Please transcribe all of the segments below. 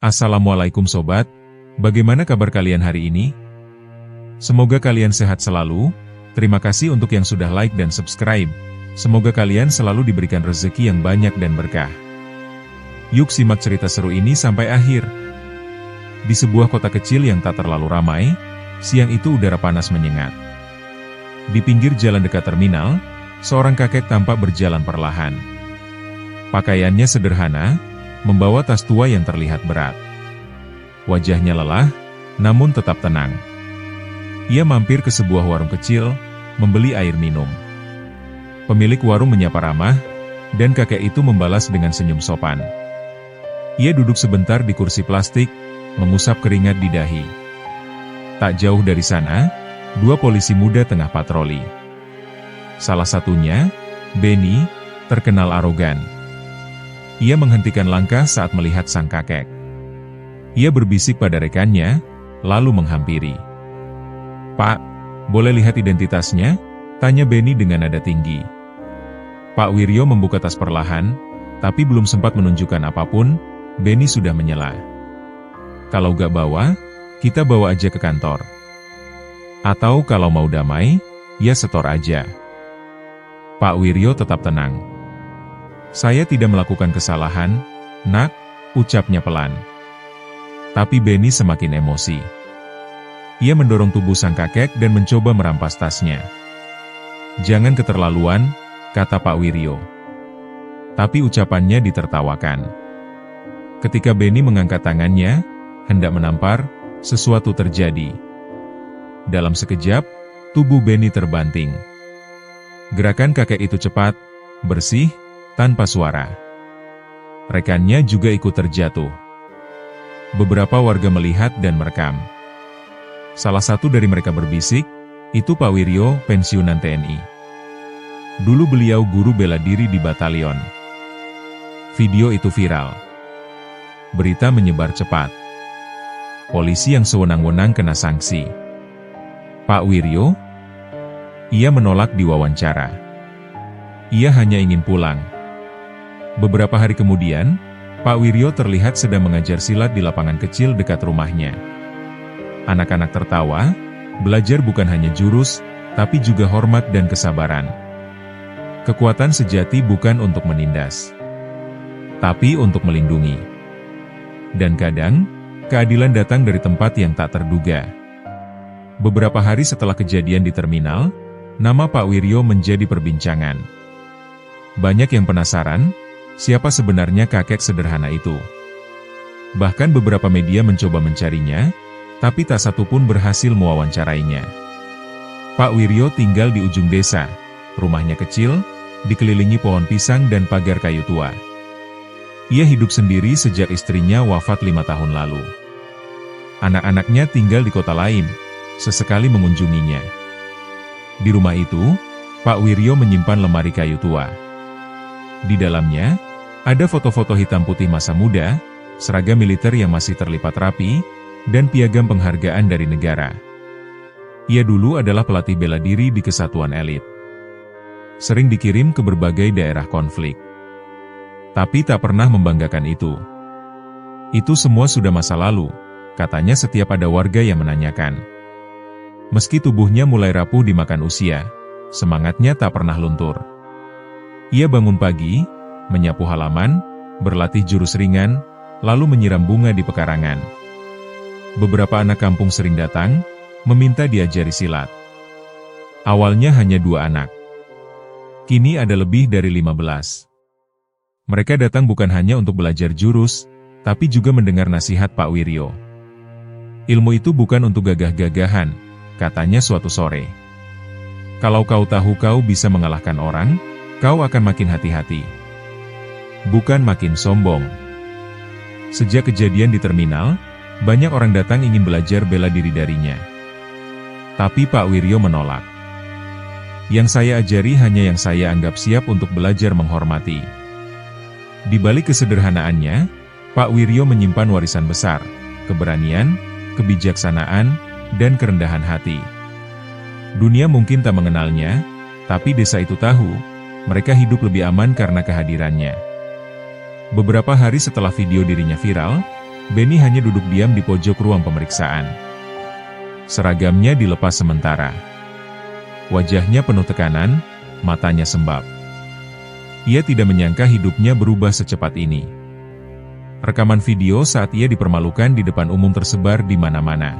Assalamualaikum sobat, bagaimana kabar kalian hari ini? Semoga kalian sehat selalu. Terima kasih untuk yang sudah like dan subscribe. Semoga kalian selalu diberikan rezeki yang banyak dan berkah. Yuk simak cerita seru ini sampai akhir. Di sebuah kota kecil yang tak terlalu ramai, siang itu udara panas menyengat. Di pinggir jalan dekat terminal, seorang kakek tampak berjalan perlahan. Pakaiannya sederhana, membawa tas tua yang terlihat berat. Wajahnya lelah, namun tetap tenang. Ia mampir ke sebuah warung kecil, membeli air minum. Pemilik warung menyapa ramah, dan kakek itu membalas dengan senyum sopan. Ia duduk sebentar di kursi plastik, mengusap keringat di dahi. Tak jauh dari sana, dua polisi muda tengah patroli. Salah satunya, Benny, terkenal arogan. Ia menghentikan langkah saat melihat sang kakek. Ia berbisik pada rekannya, lalu menghampiri. "Pak, boleh lihat identitasnya?" tanya Benny dengan nada tinggi. Pak Wiryo membuka tas perlahan, tapi belum sempat menunjukkan apapun, Benny sudah menyela. "Kalau gak bawa, kita bawa aja ke kantor. Atau kalau mau damai, ya setor aja." Pak Wiryo tetap tenang. "Saya tidak melakukan kesalahan, Nak," ucapnya pelan. Tapi Benny semakin emosi. Ia mendorong tubuh sang kakek dan mencoba merampas tasnya. "Jangan keterlaluan," kata Pak Wiryo. Tapi ucapannya ditertawakan. Ketika Benny mengangkat tangannya, hendak menampar, sesuatu terjadi. Dalam sekejap, tubuh Benny terbanting. Gerakan kakek itu cepat, bersih, tanpa suara. Rekannya juga ikut terjatuh. Beberapa warga melihat dan merekam. Salah satu dari mereka berbisik, "Itu Pak Wiryo, pensiunan TNI. Dulu beliau guru bela diri di batalion." Video itu viral. Berita menyebar cepat. Polisi yang sewenang-wenang kena sanksi. Pak Wiryo? Ia menolak diwawancara. Ia hanya ingin pulang. Beberapa hari kemudian, Pak Wiryo terlihat sedang mengajar silat di lapangan kecil dekat rumahnya. Anak-anak tertawa, belajar bukan hanya jurus, tapi juga hormat dan kesabaran. Kekuatan sejati bukan untuk menindas, tapi untuk melindungi. Dan kadang, keadilan datang dari tempat yang tak terduga. Beberapa hari setelah kejadian di terminal, nama Pak Wiryo menjadi perbincangan. Banyak yang penasaran, siapa sebenarnya kakek sederhana itu. Bahkan beberapa media mencoba mencarinya, tapi tak satu pun berhasil mewawancarainya. Pak Wiryo tinggal di ujung desa, rumahnya kecil, dikelilingi pohon pisang dan pagar kayu tua. Ia hidup sendiri sejak istrinya wafat 5 tahun lalu. Anak-anaknya tinggal di kota lain, sesekali mengunjunginya. Di rumah itu, Pak Wiryo menyimpan lemari kayu tua. Di dalamnya, ada foto-foto hitam putih masa muda, seragam militer yang masih terlipat rapi, dan piagam penghargaan dari negara. Ia dulu adalah pelatih bela diri di kesatuan elit. Sering dikirim ke berbagai daerah konflik. Tapi tak pernah membanggakan itu. Itu semua sudah masa lalu, katanya setiap ada warga yang menanyakan. Meski tubuhnya mulai rapuh dimakan usia, semangatnya tak pernah luntur. Ia bangun pagi, menyapu halaman, berlatih jurus ringan, lalu menyiram bunga di pekarangan. Beberapa anak kampung sering datang, meminta diajari silat. Awalnya hanya 2 anak. Kini ada lebih dari 15. Mereka datang bukan hanya untuk belajar jurus, tapi juga mendengar nasihat Pak Wiryo. "Ilmu itu bukan untuk gagah-gagahan," katanya suatu sore. "Kalau kau tahu kau bisa mengalahkan orang, kau akan makin hati-hati. Bukan makin sombong." Sejak kejadian di terminal, banyak orang datang ingin belajar bela diri darinya. Tapi Pak Wiryo menolak. "Yang saya ajari hanya yang saya anggap siap untuk belajar menghormati." Di balik kesederhanaannya, Pak Wiryo menyimpan warisan besar, keberanian, kebijaksanaan, dan kerendahan hati. Dunia mungkin tak mengenalnya, tapi desa itu tahu, mereka hidup lebih aman karena kehadirannya. Beberapa hari setelah video dirinya viral, Benny hanya duduk diam di pojok ruang pemeriksaan. Seragamnya dilepas sementara. Wajahnya penuh tekanan, matanya sembab. Ia tidak menyangka hidupnya berubah secepat ini. Rekaman video saat ia dipermalukan di depan umum tersebar di mana-mana.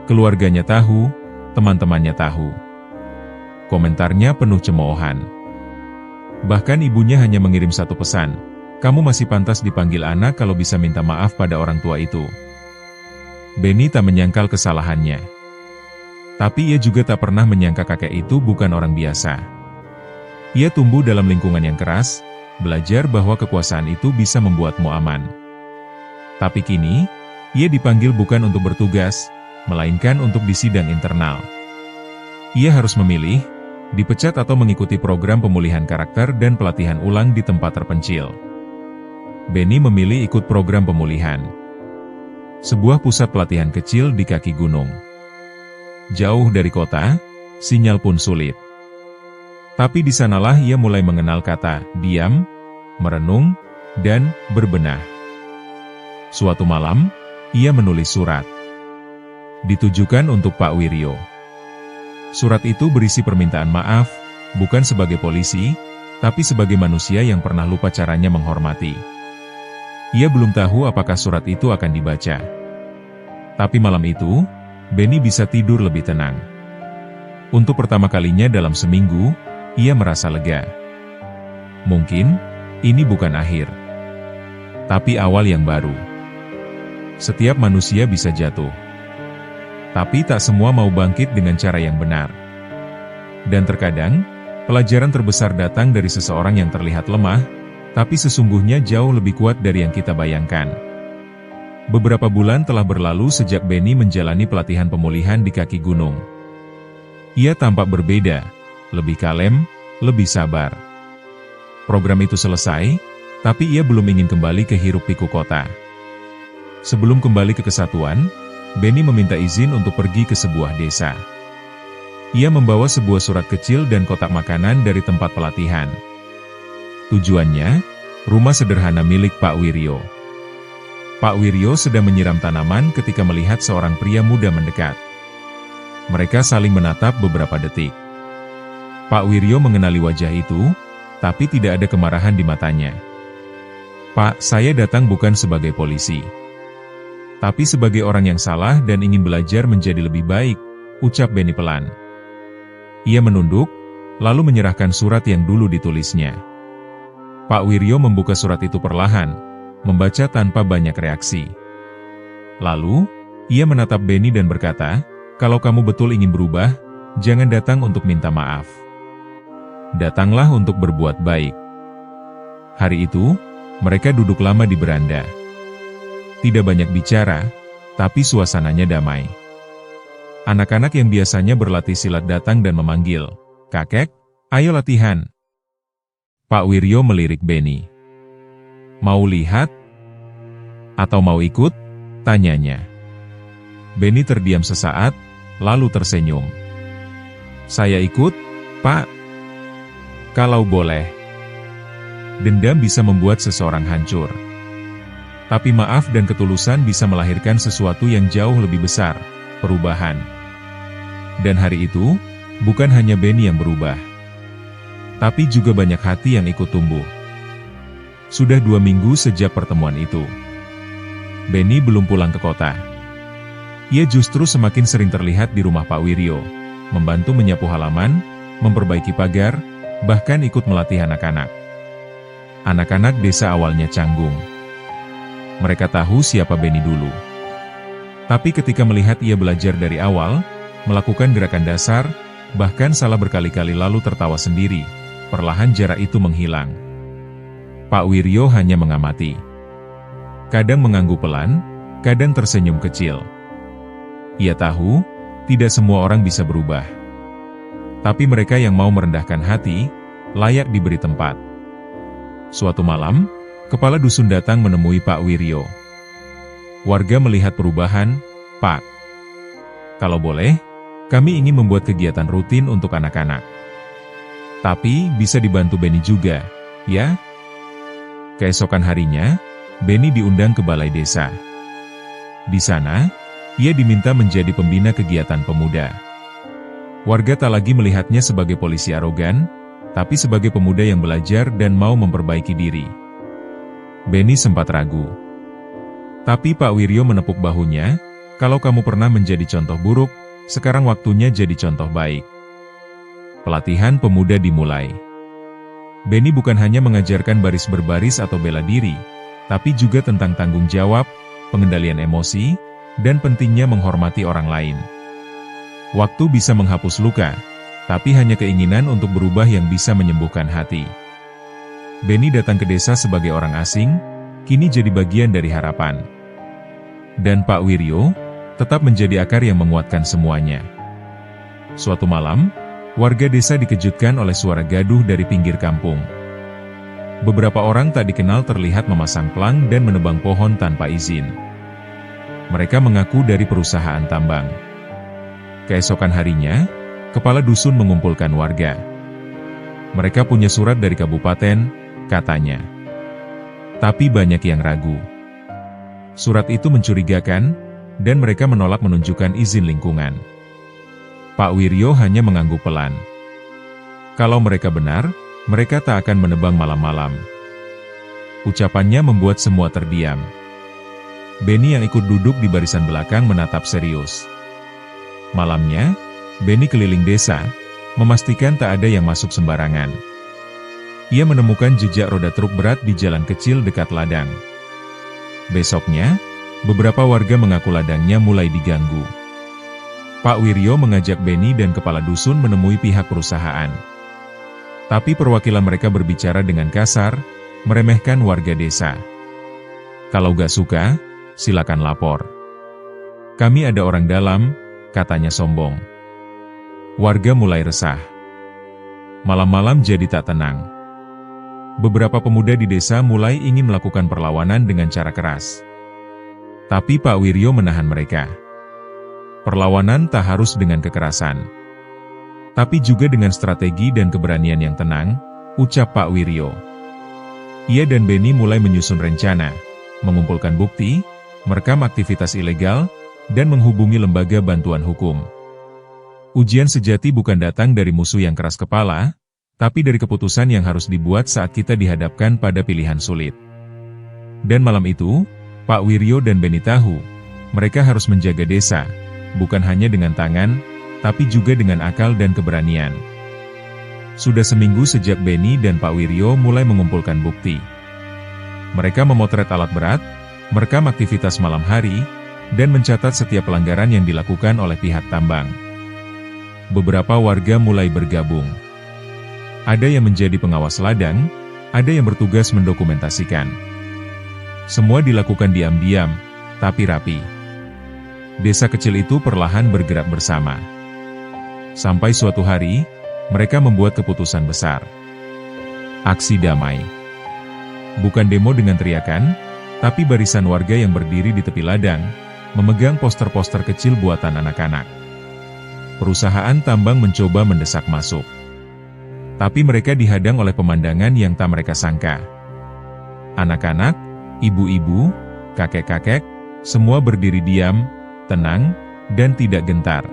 Keluarganya tahu, teman-temannya tahu. Komentarnya penuh cemoohan. Bahkan ibunya hanya mengirim satu pesan, "Kamu masih pantas dipanggil anak kalau bisa minta maaf pada orang tua itu." Benny tak menyangkal kesalahannya. Tapi ia juga tak pernah menyangka kakek itu bukan orang biasa. Ia tumbuh dalam lingkungan yang keras, belajar bahwa kekuasaan itu bisa membuatmu aman. Tapi kini, ia dipanggil bukan untuk bertugas, melainkan untuk disidang internal. Ia harus memilih, dipecat atau mengikuti program pemulihan karakter dan pelatihan ulang di tempat terpencil. Benny memilih ikut program pemulihan. Sebuah pusat pelatihan kecil di kaki gunung. Jauh dari kota, sinyal pun sulit. Tapi di sanalah ia mulai mengenal kata diam, merenung, dan berbenah. Suatu malam, ia menulis surat. Ditujukan untuk Pak Wiryo. Surat itu berisi permintaan maaf, bukan sebagai polisi, tapi sebagai manusia yang pernah lupa caranya menghormati. Ia belum tahu apakah surat itu akan dibaca. Tapi malam itu, Benny bisa tidur lebih tenang. Untuk pertama kalinya dalam seminggu, ia merasa lega. Mungkin, ini bukan akhir. Tapi awal yang baru. Setiap manusia bisa jatuh. Tapi tak semua mau bangkit dengan cara yang benar. Dan terkadang, pelajaran terbesar datang dari seseorang yang terlihat lemah, tapi sesungguhnya jauh lebih kuat dari yang kita bayangkan. Beberapa bulan telah berlalu sejak Benny menjalani pelatihan pemulihan di kaki gunung. Ia tampak berbeda, lebih kalem, lebih sabar. Program itu selesai, tapi ia belum ingin kembali ke hiruk-pikuk kota. Sebelum kembali ke kesatuan, Benny meminta izin untuk pergi ke sebuah desa. Ia membawa sebuah surat kecil dan kotak makanan dari tempat pelatihan. Tujuannya, rumah sederhana milik Pak Wiryo. Pak Wiryo sedang menyiram tanaman ketika melihat seorang pria muda mendekat. Mereka saling menatap beberapa detik. Pak Wiryo mengenali wajah itu, tapi tidak ada kemarahan di matanya. "Pak, saya datang bukan sebagai polisi. Tapi sebagai orang yang salah dan ingin belajar menjadi lebih baik," ucap Benny pelan. Ia menunduk, lalu menyerahkan surat yang dulu ditulisnya. Pak Wiryo membuka surat itu perlahan, membaca tanpa banyak reaksi. Lalu, ia menatap Benny dan berkata, "Kalau kamu betul ingin berubah, jangan datang untuk minta maaf. Datanglah untuk berbuat baik." Hari itu, mereka duduk lama di beranda. Tidak banyak bicara, tapi suasananya damai. Anak-anak yang biasanya berlatih silat datang dan memanggil, "Kakek, ayo latihan." Pak Wiryo melirik Benny. "Mau lihat? Atau mau ikut?" tanyanya. Benny terdiam sesaat, lalu tersenyum. "Saya ikut, Pak. Kalau boleh." Dendam bisa membuat seseorang hancur. Tapi maaf dan ketulusan bisa melahirkan sesuatu yang jauh lebih besar, perubahan. Dan hari itu, bukan hanya Benny yang berubah. Tapi juga banyak hati yang ikut tumbuh. Sudah 2 minggu sejak pertemuan itu. Benny belum pulang ke kota. Ia justru semakin sering terlihat di rumah Pak Wiryo, membantu menyapu halaman, memperbaiki pagar, bahkan ikut melatih anak-anak. Anak-anak desa awalnya canggung. Mereka tahu siapa Benny dulu. Tapi ketika melihat ia belajar dari awal, melakukan gerakan dasar, bahkan salah berkali-kali lalu tertawa sendiri, perlahan jarak itu menghilang. Pak Wiryo hanya mengamati. Kadang mengangguk pelan, kadang tersenyum kecil. Ia tahu, tidak semua orang bisa berubah. Tapi mereka yang mau merendahkan hati, layak diberi tempat. Suatu malam, kepala dusun datang menemui Pak Wiryo. "Warga melihat perubahan, Pak. Kalau boleh, kami ingin membuat kegiatan rutin untuk anak-anak. Tapi bisa dibantu Benny juga, ya?" Keesokan harinya, Beni diundang ke balai desa. Di sana, ia diminta menjadi pembina kegiatan pemuda. Warga tak lagi melihatnya sebagai polisi arogan, tapi sebagai pemuda yang belajar dan mau memperbaiki diri. Beni sempat ragu. Tapi Pak Wiryo menepuk bahunya, "Kalau kamu pernah menjadi contoh buruk, sekarang waktunya jadi contoh baik." Pelatihan pemuda dimulai. Beni bukan hanya mengajarkan baris berbaris atau bela diri, tapi juga tentang tanggung jawab, pengendalian emosi, dan pentingnya menghormati orang lain. Waktu bisa menghapus luka, tapi hanya keinginan untuk berubah yang bisa menyembuhkan hati. Beni datang ke desa sebagai orang asing, kini jadi bagian dari harapan. Dan Pak Wiryo tetap menjadi akar yang menguatkan semuanya. Suatu malam, warga desa dikejutkan oleh suara gaduh dari pinggir kampung. Beberapa orang tak dikenal terlihat memasang pelang dan menebang pohon tanpa izin. Mereka mengaku dari perusahaan tambang. Keesokan harinya, kepala dusun mengumpulkan warga. Mereka punya surat dari kabupaten, katanya. Tapi banyak yang ragu. Surat itu mencurigakan, dan mereka menolak menunjukkan izin lingkungan. Pak Wiryo hanya mengangguk pelan. Kalau mereka benar, mereka tak akan menebang malam-malam. Ucapannya membuat semua terdiam. Beni yang ikut duduk di barisan belakang menatap serius. Malamnya, Beni keliling desa, memastikan tak ada yang masuk sembarangan. Ia menemukan jejak roda truk berat di jalan kecil dekat ladang. Besoknya, beberapa warga mengaku ladangnya mulai diganggu. Pak Wiryo mengajak Beni dan kepala dusun menemui pihak perusahaan. Tapi perwakilan mereka berbicara dengan kasar, meremehkan warga desa. Kalau gak suka, silakan lapor. Kami ada orang dalam, katanya sombong. Warga mulai resah. Malam-malam jadi tak tenang. Beberapa pemuda di desa mulai ingin melakukan perlawanan dengan cara keras. Tapi Pak Wiryo menahan mereka. Perlawanan tak harus dengan kekerasan, tapi juga dengan strategi dan keberanian yang tenang, ucap Pak Wiryo. Ia dan Beni mulai menyusun rencana, mengumpulkan bukti, merekam aktivitas ilegal, dan menghubungi lembaga bantuan hukum. Ujian sejati bukan datang dari musuh yang keras kepala, tapi dari keputusan yang harus dibuat saat kita dihadapkan pada pilihan sulit. Dan malam itu, Pak Wiryo dan Beni tahu, mereka harus menjaga desa, bukan hanya dengan tangan, tapi juga dengan akal dan keberanian. Sudah seminggu sejak Beni dan Pak Wiryo mulai mengumpulkan bukti. Mereka memotret alat berat, merekam aktivitas malam hari, dan mencatat setiap pelanggaran yang dilakukan oleh pihak tambang. Beberapa warga mulai bergabung. Ada yang menjadi pengawas ladang, ada yang bertugas mendokumentasikan. Semua dilakukan diam-diam, tapi rapi. Desa kecil itu perlahan bergerak bersama. Sampai suatu hari, mereka membuat keputusan besar. Aksi damai. Bukan demo dengan teriakan, tapi barisan warga yang berdiri di tepi ladang, memegang poster-poster kecil buatan anak-anak. Perusahaan tambang mencoba mendesak masuk. Tapi mereka dihadang oleh pemandangan yang tak mereka sangka. Anak-anak, ibu-ibu, kakek-kakek, semua berdiri diam, tenang, dan tidak gentar.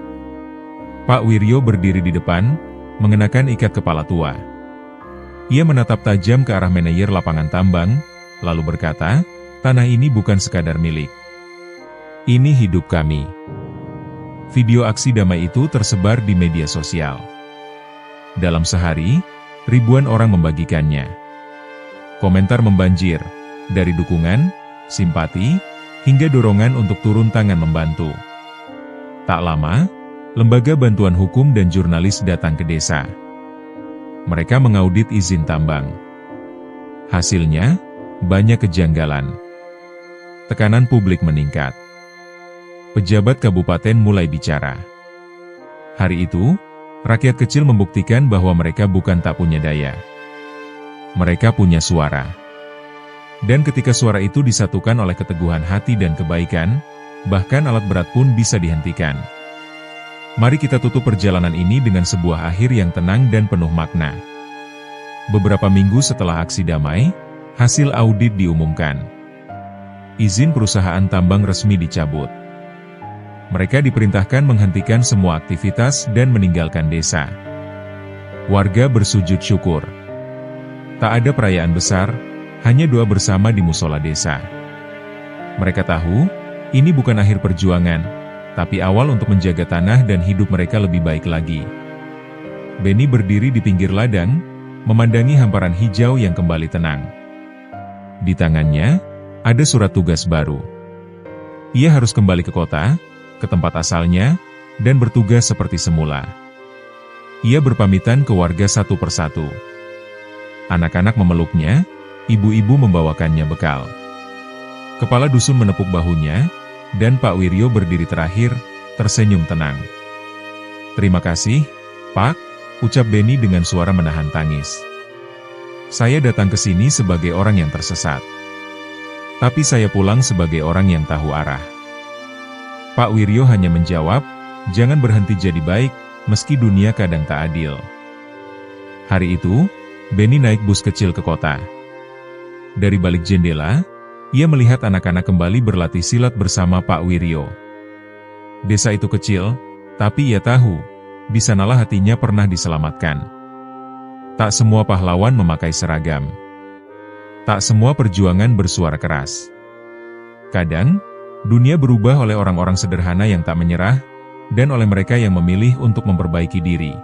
Pak Wiryo berdiri di depan, mengenakan ikat kepala tua. Ia menatap tajam ke arah manajer lapangan tambang, lalu berkata, "Tanah ini bukan sekadar milik. Ini hidup kami." Video aksi damai itu tersebar di media sosial. Dalam sehari, ribuan orang membagikannya. Komentar membanjir, dari dukungan, simpati, hingga dorongan untuk turun tangan membantu. Tak lama, lembaga bantuan hukum dan jurnalis datang ke desa. Mereka mengaudit izin tambang. Hasilnya, banyak kejanggalan. Tekanan publik meningkat. Pejabat kabupaten mulai bicara. Hari itu, rakyat kecil membuktikan bahwa mereka bukan tak punya daya. Mereka punya suara. Dan ketika suara itu disatukan oleh keteguhan hati dan kebaikan, bahkan alat berat pun bisa dihentikan. Mari kita tutup perjalanan ini dengan sebuah akhir yang tenang dan penuh makna. Beberapa minggu setelah aksi damai, hasil audit diumumkan. izin perusahaan tambang resmi dicabut. Mereka diperintahkan menghentikan semua aktivitas dan meninggalkan desa. Warga bersujud syukur. Tak ada perayaan besar, hanya doa bersama di musola desa. Mereka tahu, ini bukan akhir perjuangan, tapi awal untuk menjaga tanah dan hidup mereka lebih baik lagi. Benny berdiri di pinggir ladang, memandangi hamparan hijau yang kembali tenang. Di tangannya, ada surat tugas baru. Ia harus kembali ke kota, ke tempat asalnya, dan bertugas seperti semula. Ia berpamitan ke warga satu persatu. Anak-anak memeluknya, ibu-ibu membawakannya bekal. Kepala dusun menepuk bahunya, dan Pak Wiryo berdiri terakhir, tersenyum tenang. "Terima kasih, Pak," ucap Benny dengan suara menahan tangis. "Saya datang ke sini sebagai orang yang tersesat. Tapi saya pulang sebagai orang yang tahu arah." Pak Wiryo hanya menjawab, "Jangan berhenti jadi baik, meski dunia kadang tak adil." Hari itu, Benny naik bus kecil ke kota. Dari balik jendela, ia melihat anak-anak kembali berlatih silat bersama Pak Wiryo. Desa itu kecil, tapi ia tahu, di sanalah hatinya pernah diselamatkan. Tak semua pahlawan memakai seragam. Tak semua perjuangan bersuara keras. Kadang, dunia berubah oleh orang-orang sederhana yang tak menyerah, dan oleh mereka yang memilih untuk memperbaiki diri.